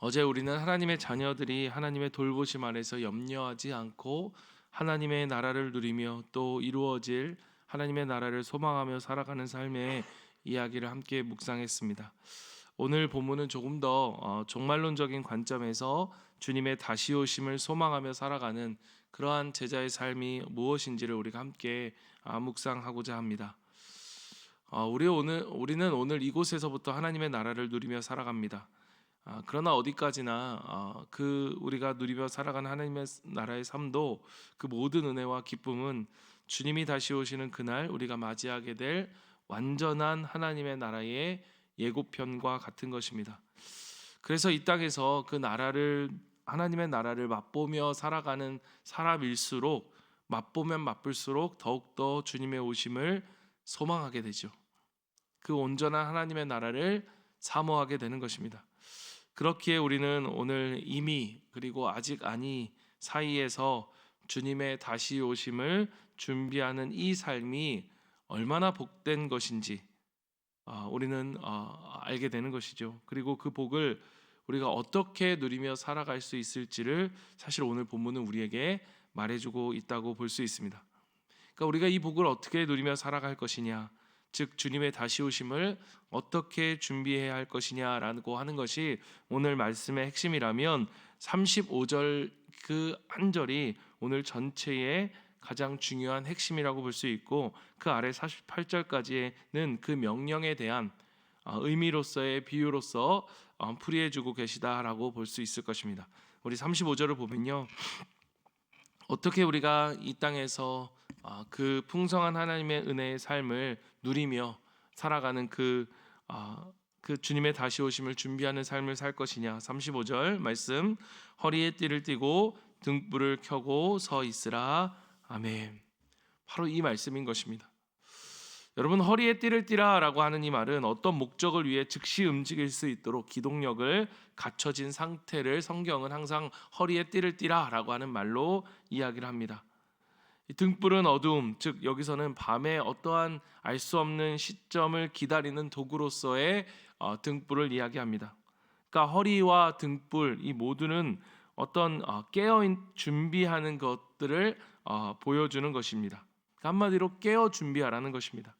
어제 우리는 하나님의 자녀들이 하나님의 돌보심 아래서 염려하지 않고 하나님의 나라를 누리며 또 이루어질 하나님의 나라를 소망하며 살아가는 삶의 이야기를 함께 묵상했습니다. 오늘 본문은 조금 더 종말론적인 관점에서 주님의 다시 오심을 소망하며 살아가는 그러한 제자의 삶이 무엇인지를 우리가 함께 묵상하고자 합니다. 우리는 오늘 이곳에서부터 하나님의 나라를 누리며 살아갑니다. 그러나 어디까지나 우리가 누리며 살아가는 하나님의 나라의 삶도 그 모든 은혜와 기쁨은 주님이 다시 오시는 그날 우리가 맞이하게 될 완전한 하나님의 나라의 예고편과 같은 것입니다. 그래서 이 땅에서 하나님의 나라를 맛보며 살아가는 사람일수록 맛보면 맛볼수록 더욱더 주님의 오심을 소망하게 되죠. 그 온전한 하나님의 나라를 사모하게 되는 것입니다. 그렇기에 우리는 오늘 이미 그리고 아직 아니 사이에서 주님의 다시 오심을 준비하는 이 삶이 얼마나 복된 것인지 우리는 알게 되는 것이죠. 그리고 그 복을 우리가 어떻게 누리며 살아갈 수 있을지를 사실 오늘 본문은 우리에게 말해주고 있다고 볼 수 있습니다. 그러니까 우리가 이 복을 어떻게 누리며 살아갈 것이냐, 즉 주님의 다시 오심을 어떻게 준비해야 할 것이냐라고 하는 것이 오늘 말씀의 핵심이라면 35절 그 한 절이 오늘 전체의 가장 중요한 핵심이라고 볼 수 있고, 그 아래 48절까지는 그 명령에 대한 의미로서의 비유로서 풀이해주고 계시다라고 볼 수 있을 것입니다. 우리 35절을 보면요, 어떻게 우리가 이 땅에서 그 풍성한 하나님의 은혜의 삶을 누리며 살아가는 그 주님의 다시 오심을 준비하는 삶을 살 것이냐. 35절 말씀, 허리에 띠를 띠고 등불을 켜고 서 있으라. 아멘. 바로 이 말씀인 것입니다. 여러분, 허리에 띠를 띠라라고 하는 이 말은 어떤 목적을 위해 즉시 움직일 수 있도록 기동력을 갖춰진 상태를 성경은 항상 허리에 띠를 띠라라고 하는 말로 이야기를 합니다. 이 등불은 어두움, 즉 여기서는 밤에 어떠한 알 수 없는 시점을 기다리는 도구로서의 등불을 이야기합니다. 그러니까 허리와 등불 이 모두는 어떤 깨어 준비하는 것들을 보여주는 것입니다. 한마디로 깨어 준비하라는 것입니다.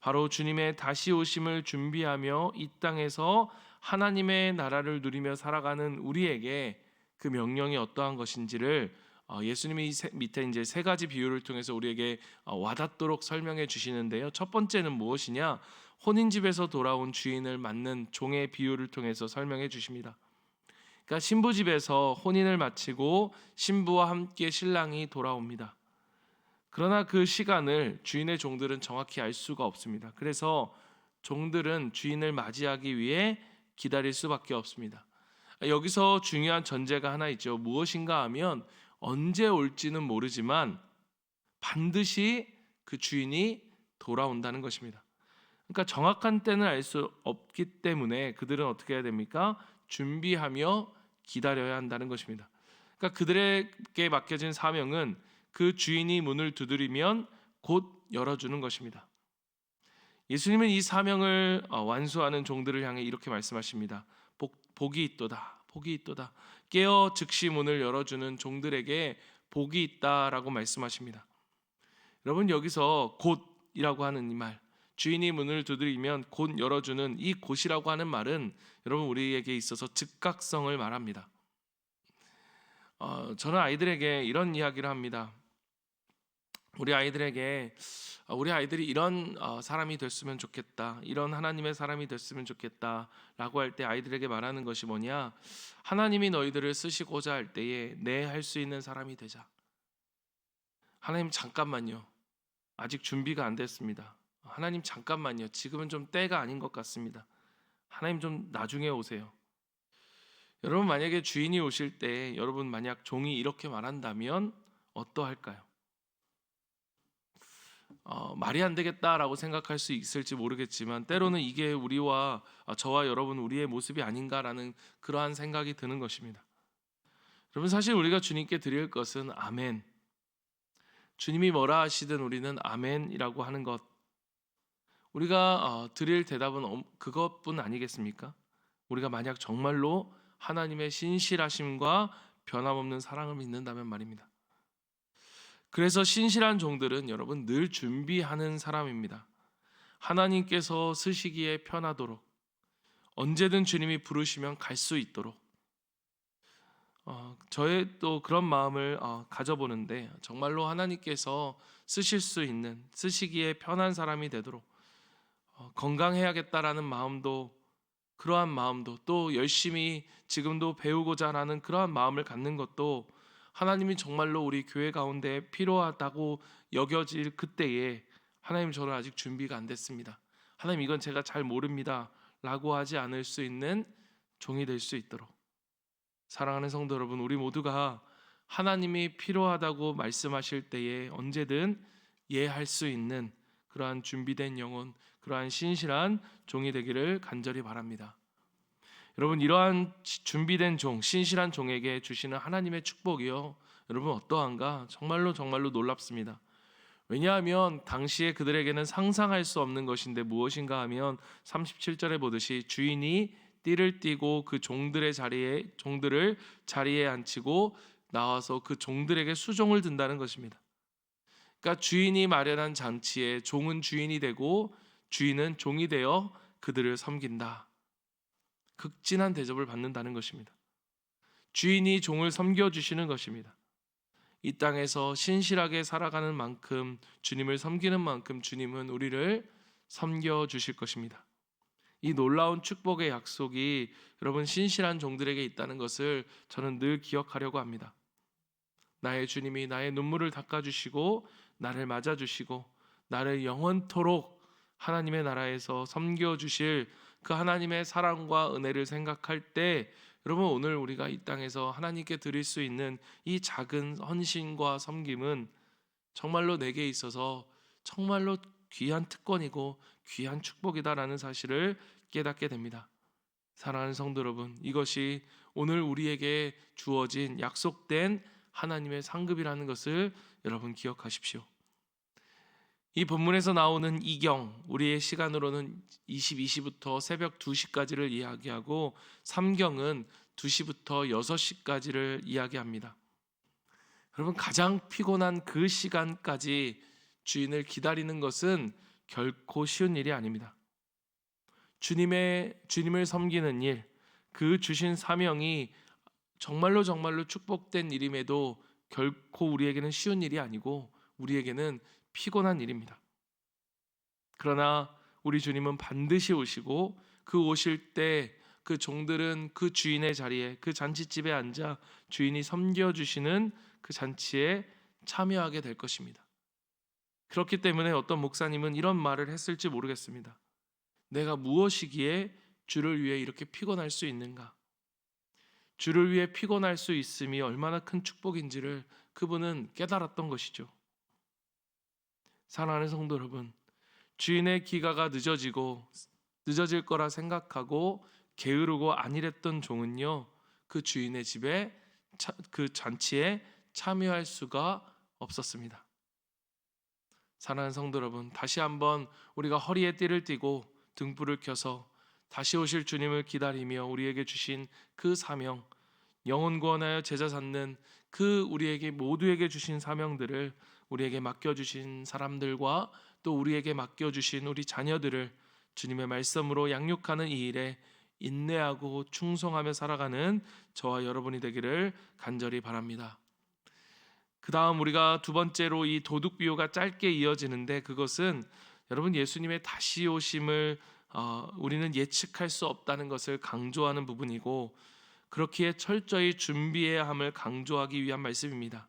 바로 주님의 다시 오심을 준비하며 이 땅에서 하나님의 나라를 누리며 살아가는 우리에게 그 명령이 어떠한 것인지를 예수님이 밑에 이제 세 가지 비유를 통해서 우리에게 와닿도록 설명해 주시는데요. 첫 번째는 무엇이냐? 혼인집에서 돌아온 주인을 맞는 종의 비유를 통해서 설명해 주십니다. 그러니까 신부집에서 혼인을 마치고 신부와 함께 신랑이 돌아옵니다. 그러나 그 시간을 주인의 종들은 정확히 알 수가 없습니다. 그래서 종들은 주인을 맞이하기 위해 기다릴 수밖에 없습니다. 여기서 중요한 전제가 하나 있죠. 무엇인가 하면 언제 올지는 모르지만 반드시 그 주인이 돌아온다는 것입니다. 그러니까 정확한 때는 알 수 없기 때문에 그들은 어떻게 해야 됩니까? 준비하며 기다려야 한다는 것입니다. 그러니까 그들에게 맡겨진 사명은 그 주인이 문을 두드리면 곧 열어주는 것입니다. 예수님은 이 사명을 완수하는 종들을 향해 이렇게 말씀하십니다. 복이 있도다. 복이 있도다. 깨어 즉시 문을 열어주는 종들에게 복이 있다라고 말씀하십니다. 여러분, 여기서 곧이라고 하는 이 말, 주인이 문을 두드리면 곧 열어주는 이 곧이라고 하는 말은 여러분 우리에게 있어서 즉각성을 말합니다. 저는 아이들에게 이런 이야기를 합니다. 우리 아이들이 이런 사람이 됐으면 좋겠다, 이런 하나님의 사람이 됐으면 좋겠다 라고 할 때 아이들에게 말하는 것이 뭐냐? 하나님이 너희들을 쓰시고자 할 때에 내 할 수 있는 사람이 되자. 하나님 잠깐만요, 아직 준비가 안 됐습니다. 하나님 잠깐만요, 지금은 좀 때가 아닌 것 같습니다. 하나님 좀 나중에 오세요. 여러분, 만약에 주인이 오실 때 여러분 만약 종이 이렇게 말한다면 어떠할까요? 말이 안 되겠다라고 생각할 수 있을지 모르겠지만 때로는 이게 저와 여러분 우리의 모습이 아닌가라는 그러한 생각이 드는 것입니다. 여러분, 사실 우리가 주님께 드릴 것은 아멘. 주님이 뭐라 하시든 우리는 아멘이라고 하는 것, 우리가 드릴 대답은 그것뿐 아니겠습니까? 우리가 만약 정말로 하나님의 신실하심과 변함없는 사랑을 믿는다면 말입니다. 그래서 신실한 종들은 여러분 늘 준비하는 사람입니다. 하나님께서 쓰시기에 편하도록, 언제든 주님이 부르시면 갈 수 있도록, 저의 또 그런 마음을 가져보는데, 정말로 하나님께서 쓰실 수 있는, 쓰시기에 편한 사람이 되도록 건강해야겠다라는 마음도, 그러한 마음도, 또 열심히 지금도 배우고자 하는 그러한 마음을 갖는 것도 하나님이 정말로 우리 교회 가운데 필요하다고 여겨질 그때에, 하나님, 저는 아직 준비가 안 됐습니다, 하나님 이건 제가 잘 모릅니다 라고 하지 않을 수 있는 종이 될 수 있도록, 사랑하는 성도 여러분, 우리 모두가 하나님이 필요하다고 말씀하실 때에 언제든 예할 수 있는 그러한 준비된 영혼, 그러한 신실한 종이 되기를 간절히 바랍니다. 여러분, 이러한 준비된 종, 신실한 종에게 주시는 하나님의 축복이요, 여러분 어떠한가? 정말로 정말로 놀랍습니다. 왜냐하면 당시에 그들에게는 상상할 수 없는 것인데 무엇인가 하면 37절에 보듯이 주인이 띠를 띠고 그 종들을 자리에 앉히고 나와서 그 종들에게 수종을 든다는 것입니다. 그러니까 주인이 마련한 잔치에 종은 주인이 되고 주인은 종이 되어 그들을 섬긴다. 극진한 대접을 받는다는 것입니다. 주인이 종을 섬겨주시는 것입니다. 이 땅에서 신실하게 살아가는 만큼, 주님을 섬기는 만큼 주님은 우리를 섬겨주실 것입니다. 이 놀라운 축복의 약속이 여러분 신실한 종들에게 있다는 것을 저는 늘 기억하려고 합니다. 나의 주님이 나의 눈물을 닦아주시고 나를 맞아주시고 나를 영원토록 하나님의 나라에서 섬겨주실 그 하나님의 사랑과 은혜를 생각할 때, 여러분 오늘 우리가 이 땅에서 하나님께 드릴 수 있는 이 작은 헌신과 섬김은 정말로 내게 있어서 정말로 귀한 특권이고 귀한 축복이다라는 사실을 깨닫게 됩니다. 사랑하는 성도 여러분, 이것이 오늘 우리에게 주어진 약속된 하나님의 상급이라는 것을 여러분 기억하십시오. 이 본문에서 나오는 이경, 우리의 시간으로는 22시부터 새벽 2시까지를 이야기하고 3경은 2시부터 6시까지를 이야기합니다. 여러분, 가장 피곤한 그 시간까지 주인을 기다리는 것은 결코 쉬운 일이 아닙니다. 주님을 섬기는 일, 그 주신 사명이 정말로 정말로 축복된 일임에도 결코 우리에게는 쉬운 일이 아니고 우리에게는 피곤한 일입니다. 그러나 우리 주님은 반드시 오시고, 그 오실 때 그 종들은 그 주인의 자리에, 그 잔치집에 앉아 주인이 섬겨주시는 그 잔치에 참여하게 될 것입니다. 그렇기 때문에 어떤 목사님은 이런 말을 했을지 모르겠습니다. 내가 무엇이기에 주를 위해 이렇게 피곤할 수 있는가? 주를 위해 피곤할 수 있음이 얼마나 큰 축복인지를 그분은 깨달았던 것이죠. 사랑하는 성도 여러분, 주인의 귀가가 늦어질 거라 생각하고 게으르고 안일했던 종은요, 그 주인의 집에, 그 잔치에 참여할 수가 없었습니다. 사랑하는 성도 여러분, 다시 한번 우리가 허리에 띠를 띠고 등불을 켜서 다시 오실 주님을 기다리며 우리에게 주신 그 사명, 영혼 구원하여 제자 삼는 그 우리에게 모두에게 주신 사명들을, 우리에게 맡겨주신 사람들과 또 우리에게 맡겨주신 우리 자녀들을 주님의 말씀으로 양육하는 이 일에 인내하고 충성하며 살아가는 저와 여러분이 되기를 간절히 바랍니다. 그 다음 우리가 두 번째로 이 도둑 비유가 짧게 이어지는데, 그것은 여러분 예수님의 다시 오심을 우리는 예측할 수 없다는 것을 강조하는 부분이고, 그렇기에 철저히 준비해야 함을 강조하기 위한 말씀입니다.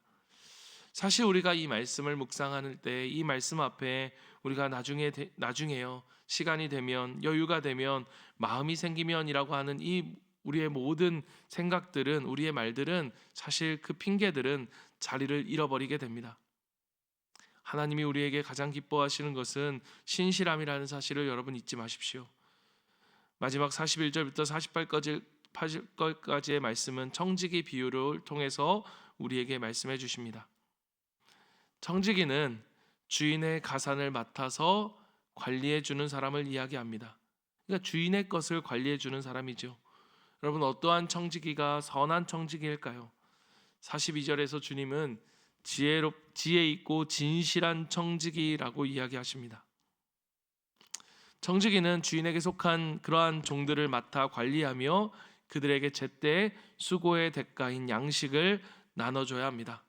사실 우리가 이 말씀을 묵상할 때 이 말씀 앞에 우리가 나중에요, 시간이 되면, 여유가 되면, 마음이 생기면이라고 하는 이 우리의 모든 생각들은, 우리의 말들은, 사실 그 핑계들은 자리를 잃어버리게 됩니다. 하나님이 우리에게 가장 기뻐하시는 것은 신실함이라는 사실을 여러분 잊지 마십시오. 마지막 41절부터 48절까지의 말씀은 청지기 비유를 통해서 우리에게 말씀해 주십니다. 청지기는 주인의 가산을 맡아서 관리해 주는 사람을 이야기합니다. 그러니까 주인의 것을 관리해 주는 사람이죠. 여러분, 어떠한 청지기가 선한 청지기일까요? 42절에서 주님은 지혜 있고 진실한 청지기라고 이야기하십니다. 청지기는 주인에게 속한 그러한 종들을 맡아 관리하며 그들에게 제때 수고의 대가인 양식을 나눠줘야 합니다.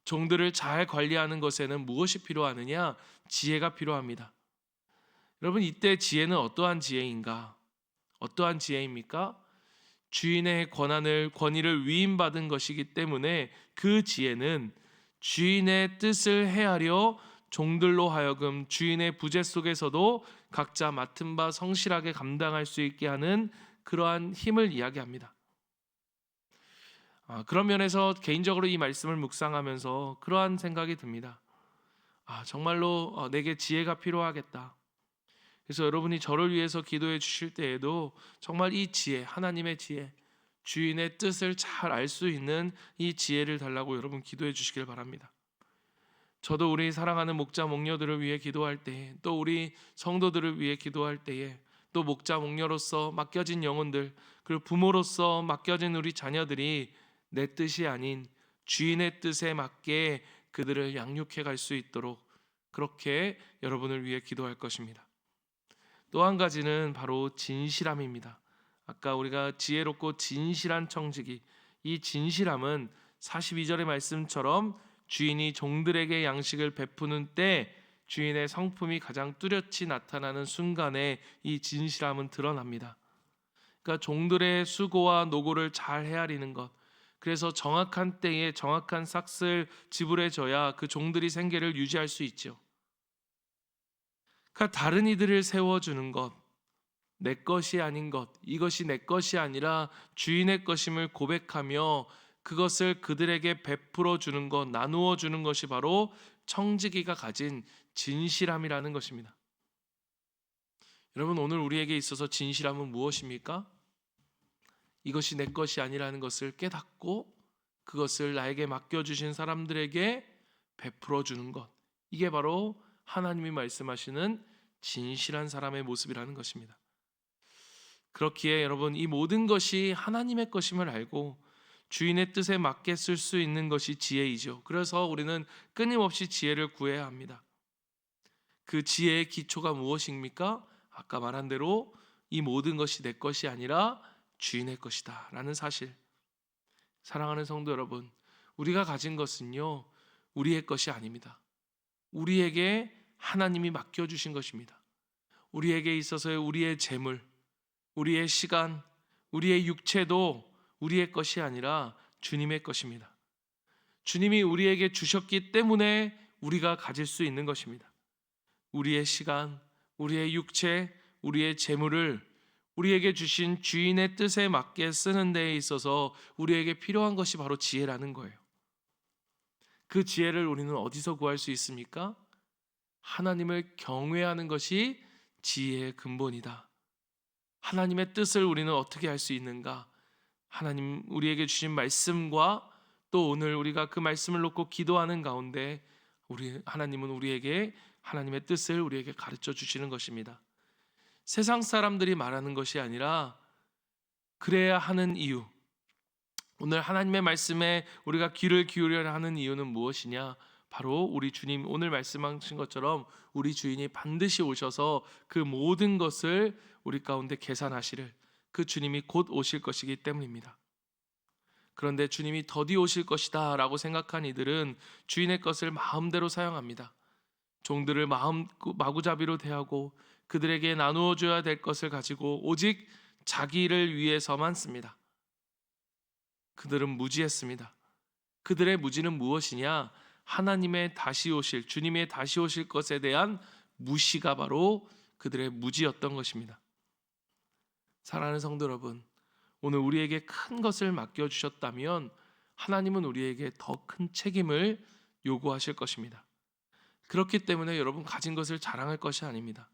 종들을 잘 관리하는 것에는 무엇이 필요하느냐? 지혜가 필요합니다. 여러분, 이때 지혜는 어떠한 지혜인가? 어떠한 지혜입니까? 주인의 권위를 위임받은 것이기 때문에 그 지혜는 주인의 뜻을 헤아려 종들로 하여금 주인의 부재 속에서도 각자 맡은 바 성실하게 감당할 수 있게 하는 그러한 힘을 이야기합니다. 그런 면에서 개인적으로 이 말씀을 묵상하면서 그러한 생각이 듭니다. 정말로 내게 지혜가 필요하겠다. 그래서 여러분이 저를 위해서 기도해 주실 때에도 정말 이 지혜, 하나님의 지혜, 주인의 뜻을 잘 알 수 있는 이 지혜를 달라고 여러분 기도해 주시길 바랍니다. 저도 우리 사랑하는 목자 목녀들을 위해 기도할 때, 또 우리 성도들을 위해 기도할 때에, 또 목자 목녀로서 맡겨진 영혼들, 그리고 부모로서 맡겨진 우리 자녀들이 내 뜻이 아닌 주인의 뜻에 맞게 그들을 양육해 갈 수 있도록 그렇게 여러분을 위해 기도할 것입니다. 또 한 가지는 바로 진실함입니다. 아까 우리가 지혜롭고 진실한 청지기, 이 진실함은 42절의 말씀처럼 주인이 종들에게 양식을 베푸는 때 주인의 성품이 가장 뚜렷이 나타나는 순간에 이 진실함은 드러납니다. 그러니까 종들의 수고와 노고를 잘 헤아리는 것, 그래서 정확한 때에 정확한 삭슬 지불해줘야 그 종들이 생계를 유지할 수 있죠. 그러니까 다른 이들을 세워주는 것, 내 것이 아닌 것, 이것이 내 것이 아니라 주인의 것임을 고백하며 그것을 그들에게 베풀어 주는 것, 나누어 주는 것이 바로 청지기가 가진 진실함이라는 것입니다. 여러분, 오늘 우리에게 있어서 진실함은 무엇입니까? 이것이 내 것이 아니라는 것을 깨닫고 그것을 나에게 맡겨주신 사람들에게 베풀어 주는 것, 이게 바로 하나님이 말씀하시는 진실한 사람의 모습이라는 것입니다. 그렇기에 여러분, 이 모든 것이 하나님의 것임을 알고 주인의 뜻에 맞게 쓸 수 있는 것이 지혜이죠. 그래서 우리는 끊임없이 지혜를 구해야 합니다. 그 지혜의 기초가 무엇입니까? 아까 말한 대로 이 모든 것이 내 것이 아니라 주인의 것이다 라는 사실. 사랑하는 성도 여러분, 우리가 가진 것은요, 우리의 것이 아닙니다. 우리에게 하나님이 맡겨주신 것입니다. 우리에게 있어서의 우리의 재물, 우리의 시간, 우리의 육체도 우리의 것이 아니라 주님의 것입니다. 주님이 우리에게 주셨기 때문에 우리가 가질 수 있는 것입니다. 우리의 시간, 우리의 육체, 우리의 재물을 우리에게 주신 주인의 뜻에 맞게 쓰는 데에 있어서 우리에게 필요한 것이 바로 지혜라는 거예요. 그 지혜를 우리는 어디서 구할 수 있습니까? 하나님을 경외하는 것이 지혜의 근본이다. 하나님의 뜻을 우리는 어떻게 할 수 있는가? 하나님 우리에게 주신 말씀과 또 오늘 우리가 그 말씀을 놓고 기도하는 가운데 하나님은 우리에게 하나님의 뜻을 우리에게 가르쳐 주시는 것입니다. 세상 사람들이 말하는 것이 아니라 그래야 하는 이유, 오늘 하나님의 말씀에 우리가 귀를 기울여야 하는 이유는 무엇이냐? 바로 우리 주님 오늘 말씀하신 것처럼 우리 주인이 반드시 오셔서 그 모든 것을 우리 가운데 계산하시를, 그 주님이 곧 오실 것이기 때문입니다. 그런데 주님이 더디 오실 것이다 라고 생각한 이들은 주인의 것을 마음대로 사용합니다. 종들을 마구잡이로 대하고 그들에게 나누어 줘야 될 것을 가지고 오직 자기를 위해서만 씁니다. 그들은 무지했습니다. 그들의 무지는 무엇이냐? 하나님의 다시 오실, 주님의 다시 오실 것에 대한 무시가 바로 그들의 무지였던 것입니다. 사랑하는 성도 여러분, 오늘 우리에게 큰 것을 맡겨주셨다면 하나님은 우리에게 더 큰 책임을 요구하실 것입니다. 그렇기 때문에 여러분, 가진 것을 자랑할 것이 아닙니다.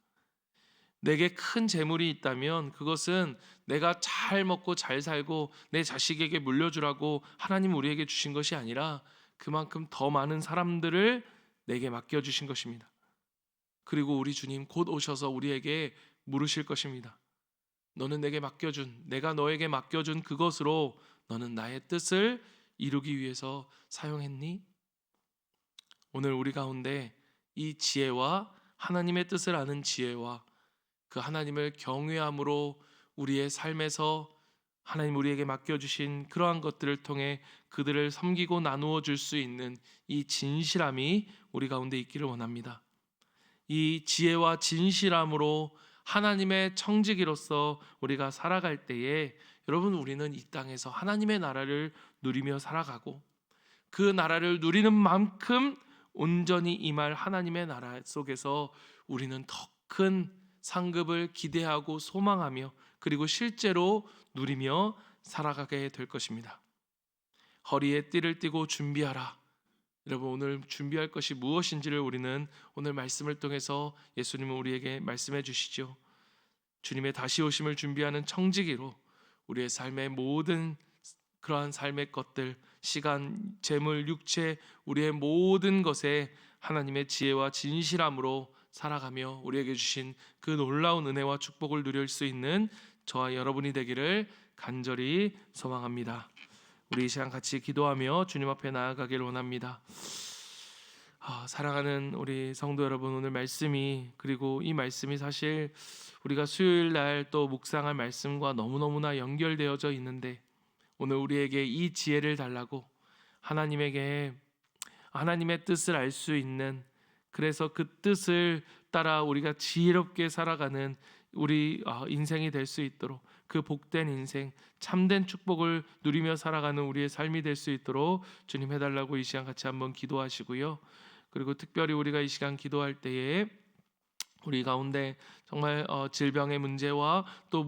내게 큰 재물이 있다면 그것은 내가 잘 먹고 잘 살고 내 자식에게 물려주라고 하나님 우리에게 주신 것이 아니라 그만큼 더 많은 사람들을 내게 맡겨주신 것입니다. 그리고 우리 주님 곧 오셔서 우리에게 물으실 것입니다. 너는 내가 너에게 맡겨준 그것으로 너는 나의 뜻을 이루기 위해서 사용했니? 오늘 우리 가운데 이 지혜와 하나님의 뜻을 아는 지혜와 그 하나님을 경외함으로 우리의 삶에서 하나님 우리에게 맡겨주신 그러한 것들을 통해 그들을 섬기고 나누어 줄 수 있는 이 진실함이 우리 가운데 있기를 원합니다. 이 지혜와 진실함으로 하나님의 청지기로서 우리가 살아갈 때에 여러분, 우리는 이 땅에서 하나님의 나라를 누리며 살아가고 그 나라를 누리는 만큼 온전히 임할 하나님의 나라 속에서 우리는 더 큰 상급을 기대하고 소망하며 그리고 실제로 누리며 살아가게 될 것입니다. 허리에 띠를 띠고 준비하라. 여러분, 오늘 준비할 것이 무엇인지를 우리는 오늘 말씀을 통해서 예수님은 우리에게 말씀해 주시죠. 주님의 다시 오심을 준비하는 청지기로 우리의 삶의 모든 그러한 삶의 것들, 시간, 재물, 육체, 우리의 모든 것에 하나님의 지혜와 진실함으로 살아가며 우리에게 주신 그 놀라운 은혜와 축복을 누릴 수 있는 저와 여러분이 되기를 간절히 소망합니다. 우리 이 시간 같이 기도하며 주님 앞에 나아가기를 원합니다. 사랑하는 우리 성도 여러분, 오늘 말씀이, 그리고 이 말씀이 사실 우리가 수요일 날 또 묵상할 말씀과 너무너무나 연결되어져 있는데, 오늘 우리에게 이 지혜를 달라고 하나님에게 하나님의 뜻을 알 수 있는, 그래서 그 뜻을 따라 우리가 지혜롭게 살아가는 우리 인생이 될 수 있도록, 그 복된 인생, 참된 축복을 누리며 살아가는 우리의 삶이 될 수 있도록 주님 해달라고 이 시간 같이 한번 기도하시고요. 그리고 특별히 우리가 이 시간 기도할 때에 우리 가운데 정말 질병의 문제와 또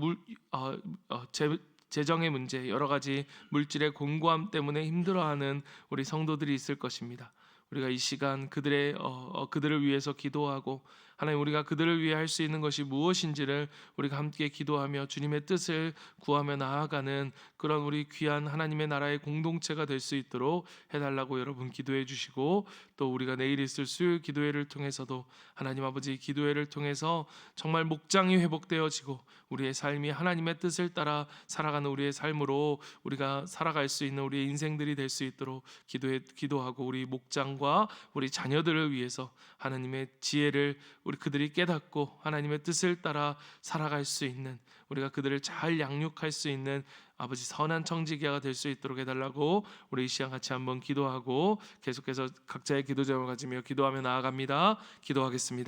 재정의 문제, 여러 가지 물질의 공고함 때문에 힘들어하는 우리 성도들이 있을 것입니다. 우리가 이 시간 그들을 위해서 기도하고, 하나님, 우리가 그들을 위해 할 수 있는 것이 무엇인지를 우리가 함께 기도하며 주님의 뜻을 구하며 나아가는 그런 우리 귀한 하나님의 나라의 공동체가 될 수 있도록 해달라고 여러분 기도해 주시고, 또 우리가 내일 있을 수요일 기도회를 통해서도 하나님 아버지, 기도회를 통해서 정말 목장이 회복되어지고 우리의 삶이 하나님의 뜻을 따라 살아가는 우리의 삶으로 우리가 살아갈 수 있는 우리의 인생들이 될 수 있도록 기도하고, 우리 목장과 우리 자녀들을 위해서 하나님의 지혜를 그들이 깨닫고 하나님의 뜻을 따라 살아갈 수 있는, 우리가 그들을 잘 양육할 수 있는 아버지 선한 청지기가 될 수 있도록 해달라고 우리 이 시간 같이 한번 기도하고 계속해서 각자의 기도 제목을 가지며 기도하며 나아갑니다. 기도하겠습니다.